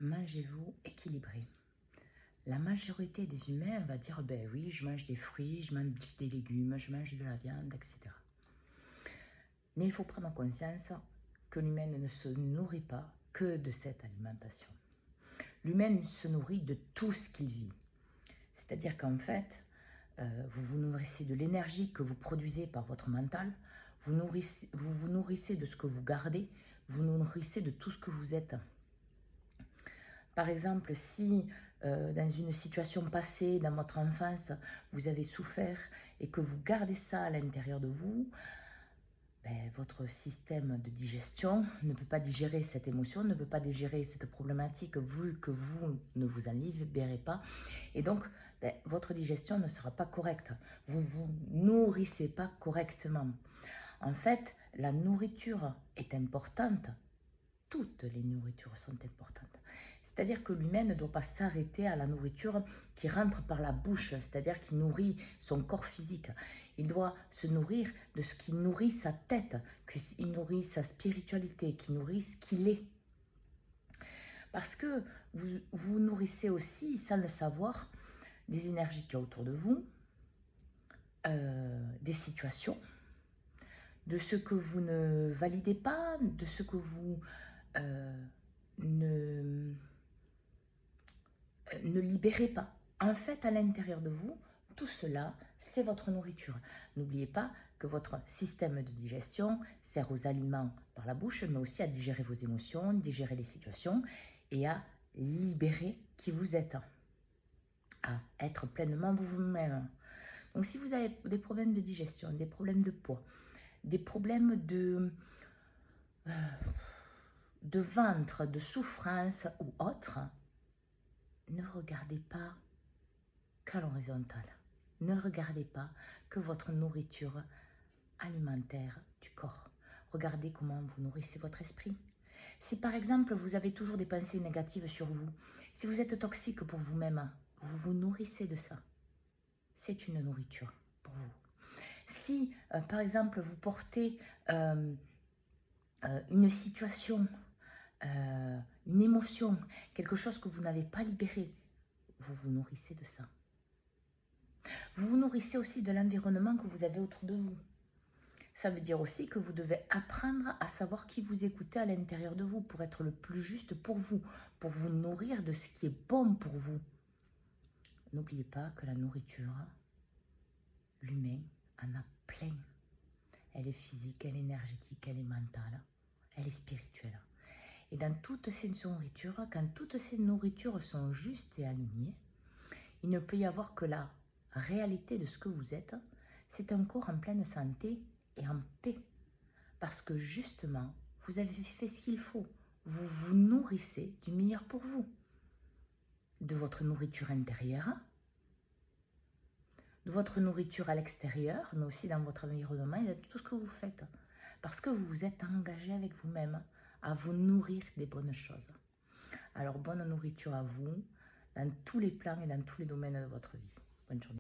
mangez-vous équilibré? La majorité des humains va dire, ben oui, je mange des fruits, je mange des légumes, je mange de la viande, etc. Mais il faut prendre conscience que l'humain ne se nourrit pas que de cette alimentation. L'humain se nourrit de tout ce qu'il vit. C'est-à-dire qu'en fait, vous vous nourrissez de l'énergie que vous produisez par votre mental, vous vous nourrissez de ce que vous gardez, vous nourrissez de tout ce que vous êtes. Par exemple, si dans une situation passée, dans votre enfance, vous avez souffert et que vous gardez ça à l'intérieur de vous, ben, votre système de digestion ne peut pas digérer cette émotion, ne peut pas digérer cette problématique vu que vous ne vous en libérez pas. Et donc, ben, votre digestion ne sera pas correcte. Vous ne vous nourrissez pas correctement. En fait, la nourriture est importante. Toutes les nourritures sont importantes. C'est-à-dire que l'humain ne doit pas s'arrêter à la nourriture qui rentre par la bouche, c'est-à-dire qui nourrit son corps physique. Il doit se nourrir de ce qui nourrit sa tête, qui nourrit sa spiritualité, qui nourrit ce qu'il est. Parce que vous nourrissez aussi, sans le savoir, des énergies qu'il y a autour de vous, des situations, de ce que vous ne validez pas, de ce que vous ne libérez pas. En fait, à l'intérieur de vous, tout cela, c'est votre nourriture. N'oubliez pas que votre système de digestion sert aux aliments par la bouche, mais aussi à digérer vos émotions, digérer les situations et à libérer qui vous êtes, à être pleinement vous-même. Donc, si vous avez des problèmes de digestion, des problèmes de poids, des problèmes de ventre, de souffrance ou autre, ne regardez pas qu'à l'horizontale. Ne regardez pas que votre nourriture alimentaire du corps. Regardez comment vous nourrissez votre esprit. Si par exemple vous avez toujours des pensées négatives sur vous, si vous êtes toxique pour vous-même, vous vous nourrissez de ça. C'est une nourriture pour vous. Si par exemple vous portez une situation, une émotion, quelque chose que vous n'avez pas libéré, vous vous nourrissez de ça. Vous vous nourrissez aussi de l'environnement que vous avez autour de vous. Ça veut dire aussi que vous devez apprendre à savoir qui vous écoutez à l'intérieur de vous pour être le plus juste pour vous nourrir de ce qui est bon pour vous. N'oubliez pas que la nourriture, l'humain en a plein. Elle est physique, elle est énergétique, elle est mentale, elle est spirituelle. Et dans toutes ces nourritures, quand toutes ces nourritures sont justes et alignées, il ne peut y avoir que la réalité de ce que vous êtes, c'est un corps en pleine santé et en paix. Parce que justement, vous avez fait ce qu'il faut. Vous vous nourrissez du meilleur pour vous. De votre nourriture intérieure, de votre nourriture à l'extérieur, mais aussi dans votre environnement et de tout ce que vous faites. Parce que vous vous êtes engagé avec vous-même à vous nourrir des bonnes choses. Alors, bonne nourriture à vous, dans tous les plans et dans tous les domaines de votre vie. Bonne journée.